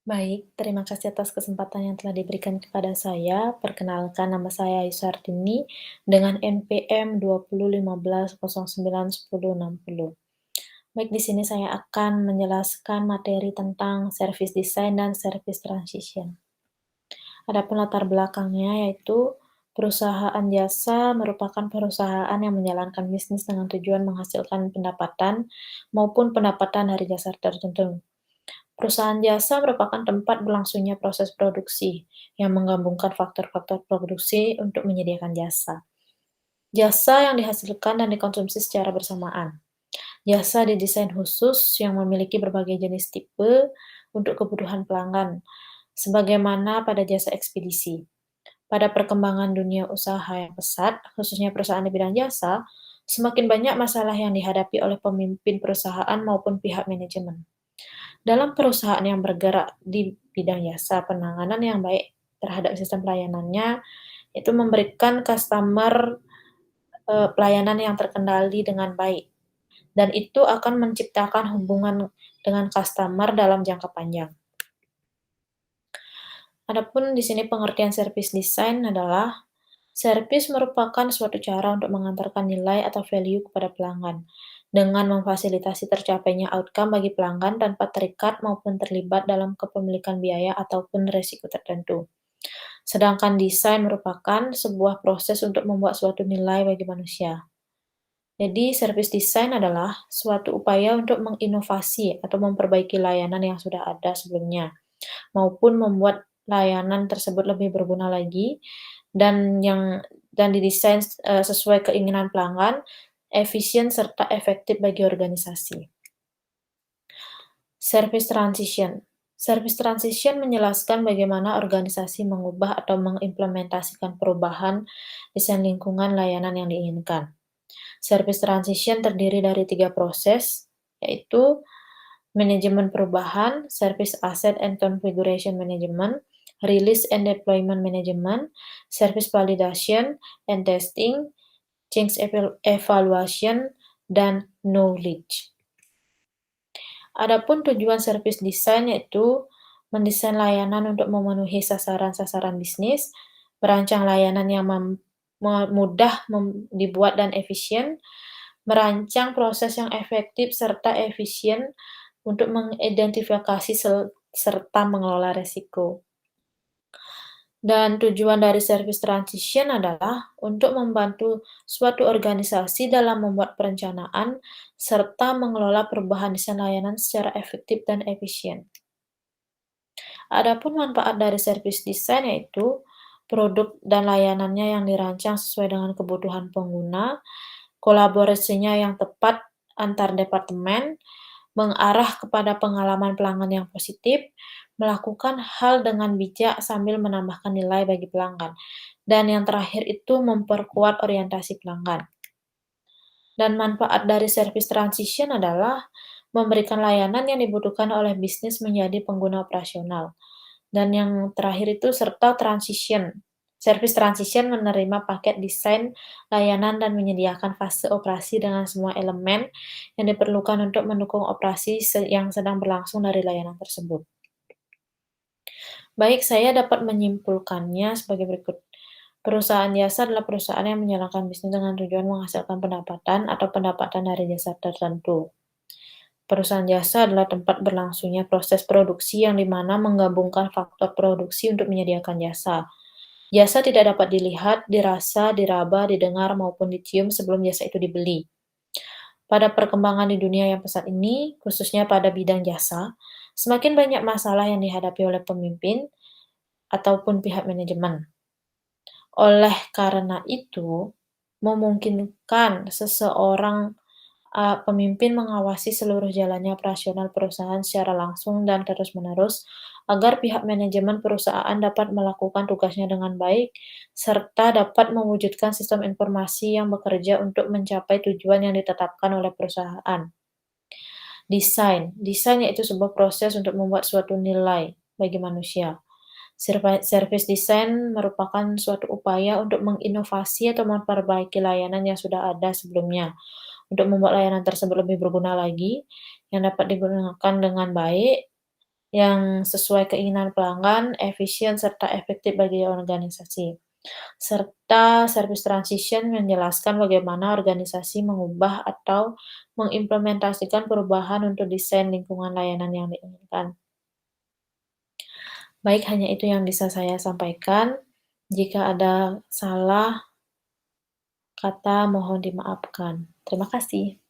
Baik, terima kasih atas kesempatan yang telah diberikan kepada saya. Perkenalkan, nama saya Yusardini dengan NPM 2015091060. Baik, di sini saya akan menjelaskan materi tentang service design dan service transition. Adapun latar belakangnya yaitu perusahaan jasa merupakan perusahaan yang menjalankan bisnis dengan tujuan menghasilkan pendapatan maupun pendapatan dari jasa tertentu. Perusahaan jasa merupakan tempat berlangsungnya proses produksi yang menggabungkan faktor-faktor produksi untuk menyediakan jasa. Jasa yang dihasilkan dan dikonsumsi secara bersamaan. Jasa didesain khusus yang memiliki berbagai jenis tipe untuk kebutuhan pelanggan, sebagaimana pada jasa ekspedisi. Pada perkembangan dunia usaha yang pesat, khususnya perusahaan di bidang jasa, semakin banyak masalah yang dihadapi oleh pemimpin perusahaan maupun pihak manajemen. Dalam perusahaan yang bergerak di bidang jasa, penanganan yang baik terhadap sistem pelayanannya itu memberikan pelayanan yang terkendali dengan baik, dan itu akan menciptakan hubungan dengan customer dalam jangka panjang. Adapun di sini pengertian service design adalah service merupakan suatu cara untuk mengantarkan nilai atau value kepada pelanggan dengan memfasilitasi tercapainya outcome bagi pelanggan tanpa terikat maupun terlibat dalam kepemilikan biaya ataupun resiko tertentu. Sedangkan desain merupakan sebuah proses untuk membuat suatu nilai bagi manusia. Jadi, service design adalah suatu upaya untuk menginovasi atau memperbaiki layanan yang sudah ada sebelumnya, maupun membuat layanan tersebut lebih berguna lagi dan didesain sesuai keinginan pelanggan, efisien serta efektif bagi organisasi. Service transition. Service transition menjelaskan bagaimana organisasi mengubah atau mengimplementasikan perubahan desain lingkungan layanan yang diinginkan. Service transition terdiri dari 3 proses, yaitu manajemen perubahan, service asset and configuration management, release and deployment management, service validation and testing, change evaluation, dan knowledge. Adapun tujuan service design yaitu mendesain layanan untuk memenuhi sasaran-sasaran bisnis, merancang layanan yang mudah dibuat dan efisien, merancang proses yang efektif serta efisien untuk mengidentifikasi serta mengelola risiko. Dan tujuan dari service transition adalah untuk membantu suatu organisasi dalam membuat perencanaan serta mengelola perubahan desain layanan secara efektif dan efisien. Adapun manfaat dari service design yaitu produk dan layanannya yang dirancang sesuai dengan kebutuhan pengguna, kolaborasinya yang tepat antar departemen, mengarah kepada pengalaman pelanggan yang positif, melakukan hal dengan bijak sambil menambahkan nilai bagi pelanggan, dan yang terakhir itu memperkuat orientasi pelanggan. Dan manfaat dari service transition adalah memberikan layanan yang dibutuhkan oleh bisnis menjadi pengguna operasional. Dan yang terakhir itu serta transition. Service transition menerima paket desain layanan dan menyediakan fase operasi dengan semua elemen yang diperlukan untuk mendukung operasi yang sedang berlangsung dari layanan tersebut. Baik, saya dapat menyimpulkannya sebagai berikut. Perusahaan jasa adalah perusahaan yang menjalankan bisnis dengan tujuan menghasilkan pendapatan atau pendapatan dari jasa tertentu. Perusahaan jasa adalah tempat berlangsungnya proses produksi yang dimana menggabungkan faktor produksi untuk menyediakan jasa. Jasa tidak dapat dilihat, dirasa, diraba, didengar, maupun dicium sebelum jasa itu dibeli. Pada perkembangan di dunia yang pesat ini, khususnya pada bidang jasa, semakin banyak masalah yang dihadapi oleh pemimpin ataupun pihak manajemen. Oleh karena itu, memungkinkan seseorang pemimpin mengawasi seluruh jalannya operasional perusahaan secara langsung dan terus-menerus, agar pihak manajemen perusahaan dapat melakukan tugasnya dengan baik, serta dapat mewujudkan sistem informasi yang bekerja untuk mencapai tujuan yang ditetapkan oleh perusahaan. Desain yaitu sebuah proses untuk membuat suatu nilai bagi manusia. Service design merupakan suatu upaya untuk menginovasi atau memperbaiki layanan yang sudah ada sebelumnya, untuk membuat layanan tersebut lebih berguna lagi, yang dapat digunakan dengan baik, yang sesuai keinginan pelanggan, efisien, serta efektif bagi organisasi. Serta service transition menjelaskan bagaimana organisasi mengubah atau mengimplementasikan perubahan untuk desain lingkungan layanan yang diinginkan. Baik, hanya itu yang bisa saya sampaikan. Jika ada salah kata, mohon dimaafkan. Terima kasih.